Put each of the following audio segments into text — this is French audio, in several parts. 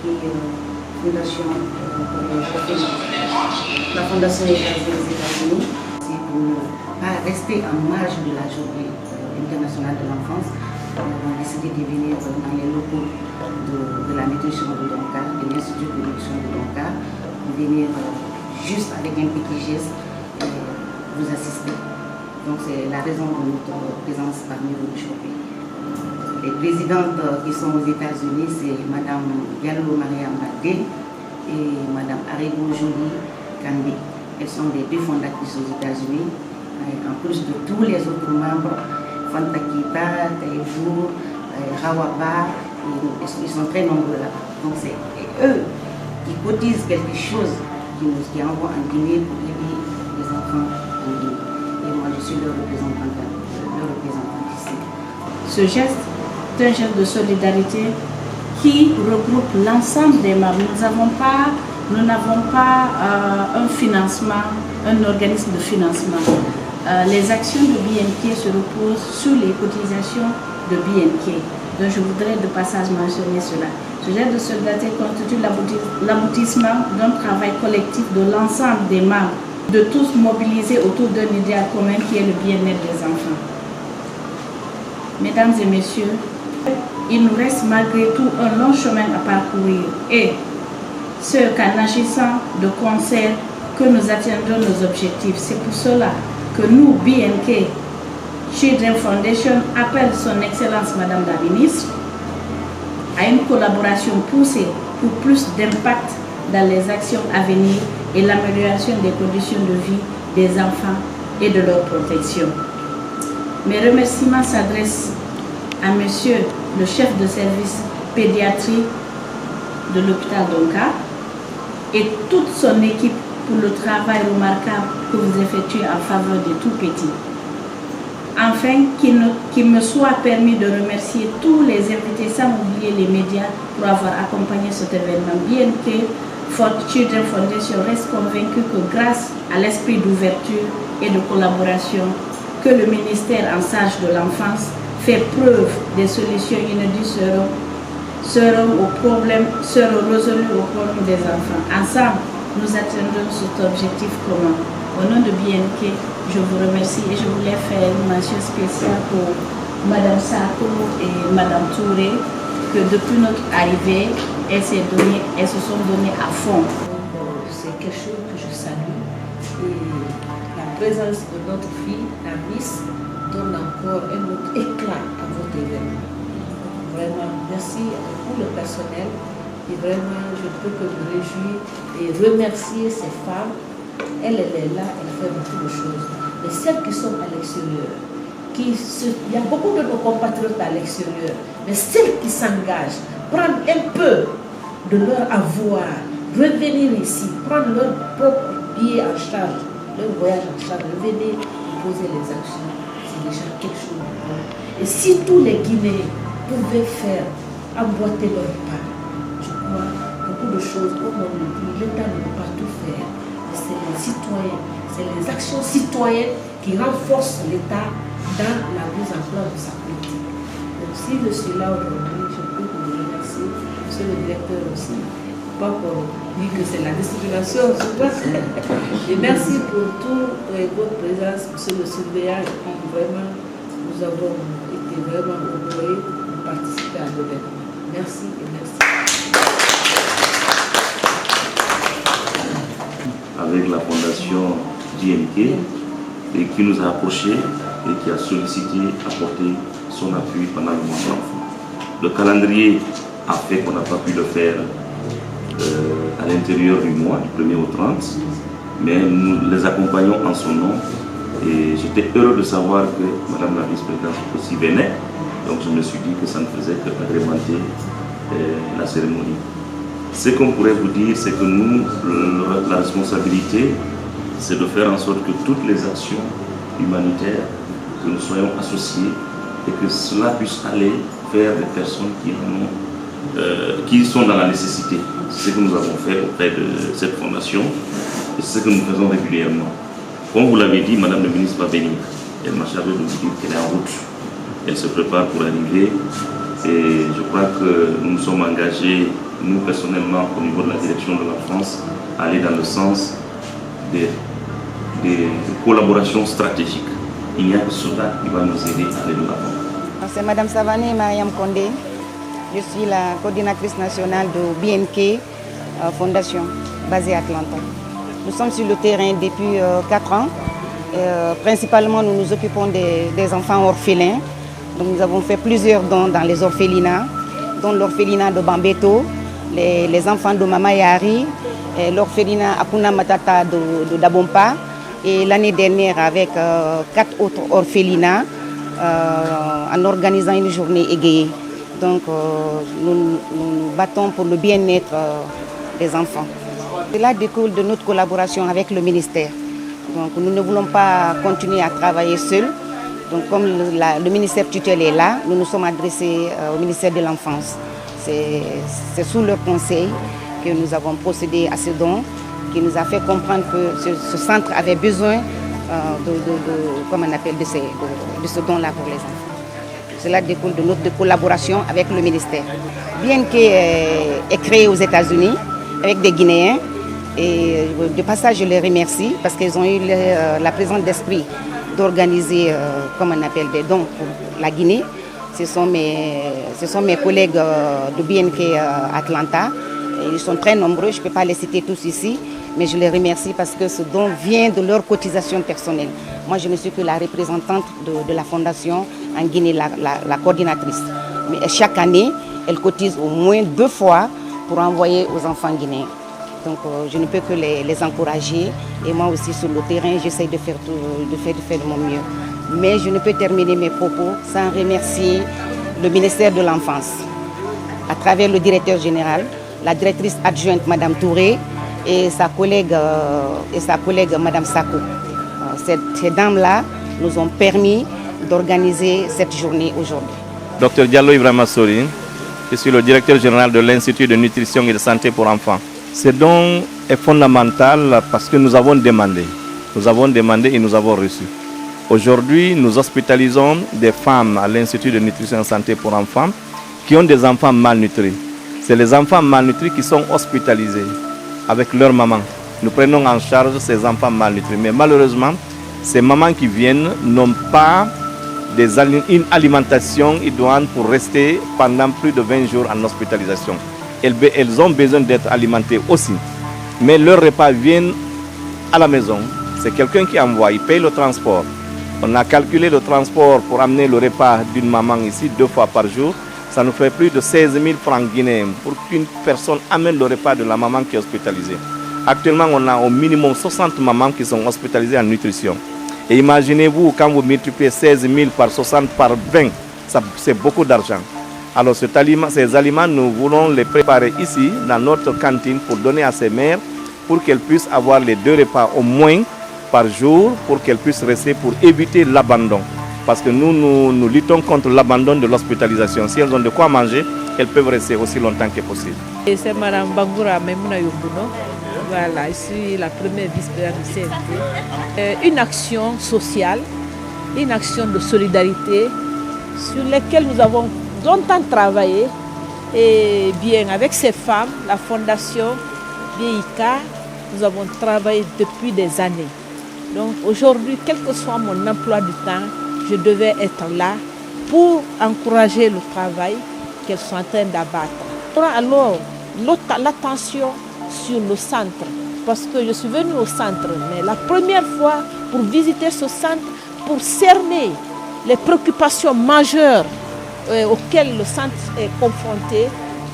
Fondation pour les jeunes. La Fondation est basée aux États-Unis. C'est pour ne pas rester en marge de la journée internationale de l'enfance. On a décidé de venir dans les locaux de la nutrition de Donka, de l'Institut de nutrition de Donka, de venir juste avec un petit geste vous assister. Donc c'est la raison de notre présence parmi vous aujourd'hui. Les présidentes qui sont aux États-Unis, c'est Mme Diallo Maria Mbadé et Mme Arigo Jolie Kandé. Elles sont les deux fondatrices aux États-Unis, en plus de tous les autres membres, Fantakita, Taïfou, Rawaba, ils sont très nombreux là. Donc c'est eux qui cotisent quelque chose qui envoient en Guinée pour aider les enfants en Guinée. Et moi je suis leur représentante ici. Ce geste est un geste de solidarité qui regroupe l'ensemble des membres. Nous n'avons pas un financement, un organisme de financement. Les actions de BNK se reposent sur les cotisations de BNK. Donc je voudrais de passage mentionner cela. Ce geste de solidarité constitue l'aboutissement d'un travail collectif de l'ensemble des membres, de tous mobilisés autour d'un idéal commun qui est le bien-être des enfants. Mesdames et messieurs, il nous reste malgré tout un long chemin à parcourir et ce qu'en agissant de concert que nous atteindrons nos objectifs. C'est pour cela que nous, BNK Children Foundation, appelle son Excellence Madame la Ministre à une collaboration poussée pour plus d'impact dans les actions à venir et l'amélioration des conditions de vie des enfants et de leur protection. Mes remerciements s'adressent à Monsieur le chef de service pédiatrie de l'hôpital Donka et toute son équipe pour le travail remarquable que vous effectuez en faveur des tout-petits. Enfin, qu'il me soit permis de remercier tous les invités, sans oublier les médias, pour avoir accompagné cet événement. Bien que Children Foundation reste convaincu que grâce à l'esprit d'ouverture et de collaboration que le ministère en charge de l'enfance fait preuve, des solutions inédites seront résolues aux problèmes des enfants. Ensemble, nous atteindrons cet objectif commun. Au nom de BNK, je vous remercie et je voulais faire une mention spéciale pour Mme Sako et Mme Touré, que depuis notre arrivée, elles se sont données à fond. C'est quelque chose que je salue et la présence de notre fille, la Miss, donne encore un autre éclat à votre événement. Vraiment, merci à tout le personnel et vraiment, je ne peux que me réjouir et remercier ces femmes. Elle est là, elle fait beaucoup de choses. Mais celles qui sont à l'extérieur, il y a beaucoup de nos compatriotes à l'extérieur, mais celles qui s'engagent, prendre un peu de leur avoir, revenir ici, prendre leur propre billet en charge, leur voyage en charge, revenir poser les actions, c'est déjà quelque chose de bon. Et si tous les Guinéens pouvaient faire emboîter leur pas, je crois, beaucoup de choses, comme on le dit, l'État ne peut pas tout faire. C'est les citoyens, c'est les actions citoyennes qui renforcent l'État dans la mise en place de sa politique. Donc si je suis là aujourd'hui, je peux vous remercier, monsieur le directeur aussi, pas pour dire que c'est la discrimination, et merci pour toute votre présence, monsieur le surveillant, et vraiment, nous avons été vraiment honorés de participer à l'événement. Merci et merci. Avec la fondation JMK et qui nous a approchés et qui a sollicité, apporté son appui pendant le mois de l'enfant. Le calendrier a fait qu'on n'a pas pu le faire à l'intérieur du mois, du 1er au 30, mais nous les accompagnons en son nom et j'étais heureux de savoir que Madame la vice-présidente aussi venait, donc je me suis dit que ça ne faisait qu'agrémenter la cérémonie. Ce qu'on pourrait vous dire, c'est que nous, la responsabilité, c'est de faire en sorte que toutes les actions humanitaires, que nous soyons associés et que cela puisse aller vers des personnes qui sont dans la nécessité. C'est ce que nous avons fait auprès de cette fondation et c'est ce que nous faisons régulièrement. Comme vous l'avez dit, Madame la ministre va venir. Elle m'a chargé de vous dire qu'elle est en route. Elle se prépare pour arriver et je crois que nous nous sommes engagés nous personnellement, au niveau de la direction de l'enfance, aller dans le sens des collaborations stratégiques. Il n'y a que cela qui va nous aider à aller de l'avant. C'est Madame Savané Mariam Kondé. Je suis la coordinatrice nationale de BNK Fondation, basée à Atlanta. Nous sommes sur le terrain depuis 4 ans. Principalement, nous nous occupons des enfants orphelins. Donc, nous avons fait plusieurs dons dans les orphelinats, dont l'orphelinat de Bambeto, les enfants de Mama Yari, l'orphelinat Akuna Matata de Dabompa, et l'année dernière avec 4 autres orphelinats en organisant une journée égayée. Donc nous nous battons pour le bien-être des enfants. Cela découle de notre collaboration avec le ministère. Donc nous ne voulons pas continuer à travailler seuls. Donc comme le ministère tutelle est là, nous nous sommes adressés au ministère de l'Enfance. C'est sous leur conseil que nous avons procédé à ce don, qui nous a fait comprendre que ce centre avait besoin de ce don-là pour les enfants. Cela découle de notre collaboration avec le ministère. Bien est créé aux États-Unis avec des Guinéens, et de passage je les remercie parce qu'ils ont eu la présence d'esprit d'organiser des dons pour la Guinée. Ce sont mes collègues de BNK Atlanta. Ils sont très nombreux, je ne peux pas les citer tous ici, mais je les remercie parce que ce don vient de leur cotisation personnelle. Moi, je ne suis que la représentante de la fondation en Guinée, la coordinatrice. Mais chaque année, elle cotise au moins 2 fois pour envoyer aux enfants guinéens. Donc, je ne peux que les encourager. Et moi aussi, sur le terrain, j'essaie de faire de mon mieux. Mais je ne peux terminer mes propos sans remercier le ministère de l'Enfance, à travers le directeur général, la directrice adjointe Madame Touré et sa collègue Madame Sako. Ces dames-là nous ont permis d'organiser cette journée aujourd'hui. Dr Diallo Ibrahima Sori, je suis le directeur général de l'Institut de nutrition et de santé pour enfants. Ce don est fondamental parce que nous avons demandé et nous avons reçu. Aujourd'hui, nous hospitalisons des femmes à l'Institut de nutrition et de santé pour enfants qui ont des enfants malnutris. C'est les enfants malnutris qui sont hospitalisés avec leur maman. Nous prenons en charge ces enfants malnutris. Mais malheureusement, ces mamans qui viennent n'ont pas une alimentation idoine pour rester pendant plus de 20 jours en hospitalisation. Elles ont besoin d'être alimentées aussi. Mais leurs repas viennent à la maison. C'est quelqu'un qui envoie, il paye le transport. On a calculé le transport pour amener le repas d'une maman ici 2 fois par jour. Ça nous fait plus de 16 000 francs guinéens pour qu'une personne amène le repas de la maman qui est hospitalisée. Actuellement, on a au minimum 60 mamans qui sont hospitalisées en nutrition. Et imaginez-vous, quand vous multipliez 16 000 par 60 par 20, c'est beaucoup d'argent. Alors ces aliments, nous voulons les préparer ici, dans notre cantine, pour donner à ces mères, pour qu'elles puissent avoir les 2 repas au moins par jour, pour qu'elles puissent rester, pour éviter l'abandon. Parce que nous luttons contre l'abandon de l'hospitalisation. Si elles ont de quoi manger, elles peuvent rester aussi longtemps que possible. C'est Mme Bangoura Memouna Yombuno. Voilà, je suis la première vice-présidente du CNT. Une action sociale, une action de solidarité sur laquelle nous avons longtemps travaillé. Et bien, avec ces femmes, la fondation BIK, nous avons travaillé depuis des années. Donc aujourd'hui, quel que soit mon emploi du temps, je devais être là pour encourager le travail qu'elles sont en train d'abattre. Alors, l'attention sur le centre, parce que je suis venue au centre, mais la première fois pour visiter ce centre, pour cerner les préoccupations majeures auxquelles le centre est confronté,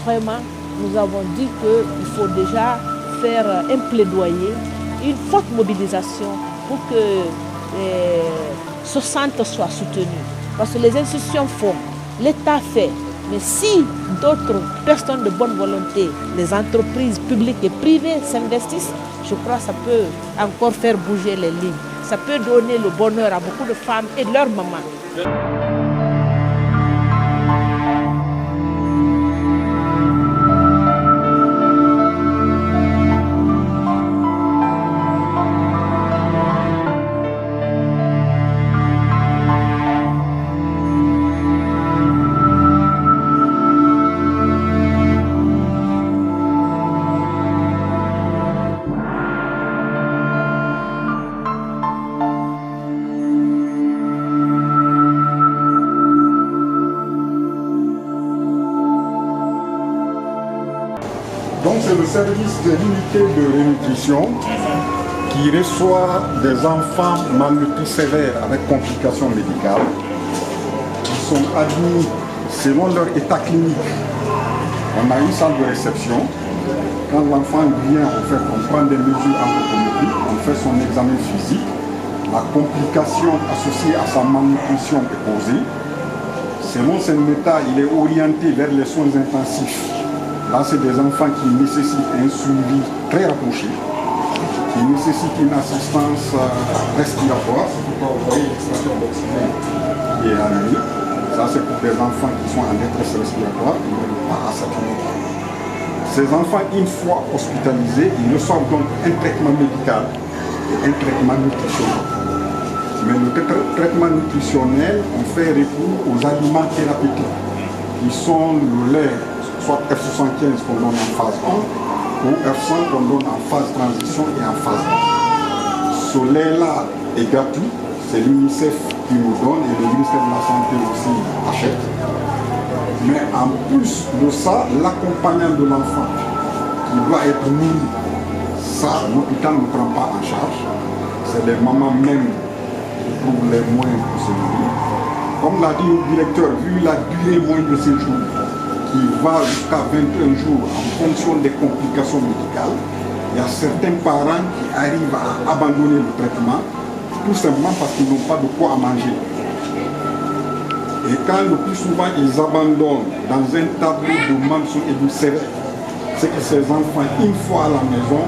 vraiment, nous avons dit qu'il faut déjà faire un plaidoyer, une forte mobilisation pour que ce centre soit soutenu. Parce que les institutions font, l'État fait. Mais si d'autres personnes de bonne volonté, les entreprises publiques et privées s'investissent, je crois que ça peut encore faire bouger les lignes. Ça peut donner le bonheur à beaucoup de femmes et leurs mamans. Donc c'est le service de l'unité de rénutrition qui reçoit des enfants malnutris sévères avec complications médicales. Ils sont admis selon leur état clinique. On a une salle de réception. Quand l'enfant vient, on prend des mesures anthropométriques, on fait son examen physique. La complication associée à sa malnutrition est posée. Selon son état, il est orienté vers les soins intensifs. Là, c'est des enfants qui nécessitent un suivi très rapproché, qui nécessitent une assistance respiratoire. C'est pourquoi vous voyez l'extraction d'oxygène qui est amenée. Ça, c'est pour des enfants qui sont en détresse respiratoire, qui n'ont pas à saturer. Ces enfants, une fois hospitalisés, ils reçoivent donc un traitement médical et un traitement nutritionnel. Mais le traitement nutritionnel, on fait recours aux aliments thérapeutiques, qui sont le lait, soit F75 qu'on donne en phase 1, ou F100 qu'on donne en phase transition et en phase 1. Ce lait-là est gratuit, c'est l'UNICEF qui nous donne et le ministère de la Santé aussi achète. Mais en plus de ça, l'accompagnant de l'enfant qui doit être nourri, ça, l'hôpital ne prend pas en charge. C'est les mamans même qui trouvent les moyens pour se nourrir. Comme l'a dit le directeur, vu la durée moyenne de séjour, qui va jusqu'à 21 jours en fonction des complications médicales, il y a certains parents qui arrivent à abandonner le traitement tout simplement parce qu'ils n'ont pas de quoi manger. Et quand le plus souvent ils abandonnent dans un tableau de mention et de sévère, c'est que ces enfants, une fois à la maison,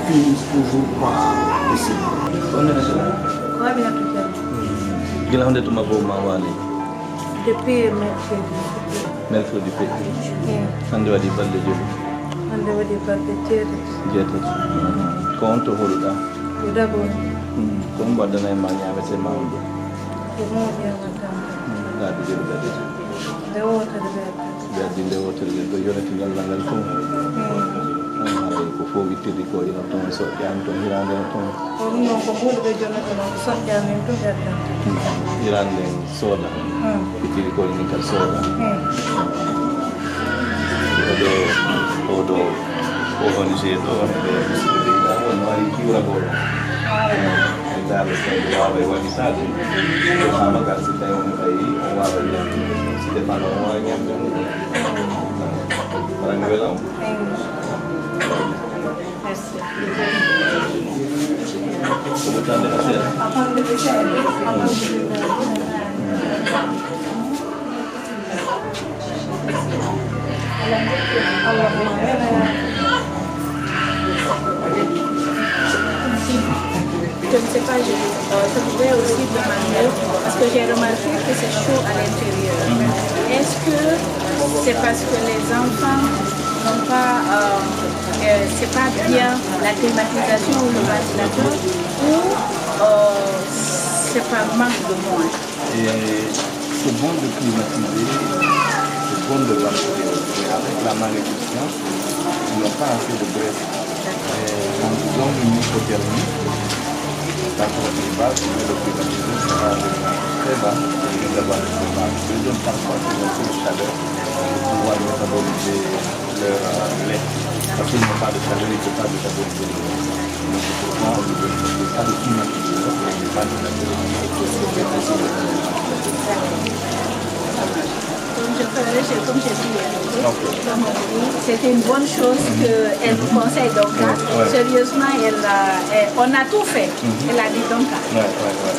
finissent toujours par essayer. Depuis mercredi. Mercredi petit. Hande waɗi balɗe joɗi. Hande waɗi balɗe jeetati. Ko on to holuɗa? Ko Dagor. Ko on mbaddana e ma ñamete mawɗo? Ko moƴƴamata. Gaade jeɗuɗaɗe. Nde wotere ɓeɗa. Gaddi nde wotere ngel ko yonetingal ngal fof. Haray ko fof wittirɗi ko ina toon soƴƴani toon hirande en toon. Ko ɗum noon ko ɓurɓe jonata noon soƴƴani en to ɓeddanta. Hirande en sooda. Wittirɗi ko inin kadi sooda. Oɗo ONG ɗo ɓe musidɓe leyɗa on wawi kiwragol e darde tawi wawa e waɗitade o hamagal si tawi on fayi on wawa ñamde si defano on wawi ñamde waɗanmi welam komo tande ha seeɗa Je ne sais pas, je voudrais aussi demander, parce que j'ai remarqué que c'est chaud à l'intérieur. Est-ce que c'est parce que les enfants n'ont pas, c'est pas bien la climatisation ou le ventilateur, ou c'est par manque de moyens? C'est bon de climatiser, c'est bon de ventiler, mais avec la malnutrition, ils n'ont pas assez de graisse. Quand ils ont une hypothermie, la protéine basse, le climatiseur sera très bas, et nous avons très bas. Ils donnent parfois un peu de chaleur pour pouvoir métaboliser leur lait. Parce qu'ils n'ont pas de chaleur, ils ne peuvent pas métaboliser le lait. Donc pourquoi on ne donne pas de climatiseur, mais pas de chaleur. Comme j'ai dit, c'était une bonne chose qu'elle nous conseille donc là. Sérieusement, on a tout fait. Elle a dit donc là.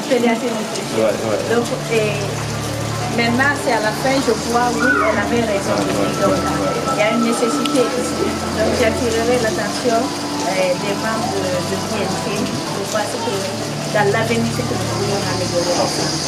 Pédiatrie nutrition. Donc, maintenant, c'est à la fin, je crois, oui, elle avait raison. Donc, il y a une nécessité ici. Donc, j'attirerai l'attention des membres de BNP pour voir ce que dans l'avenir, ce que nous voulons améliorer ensemble.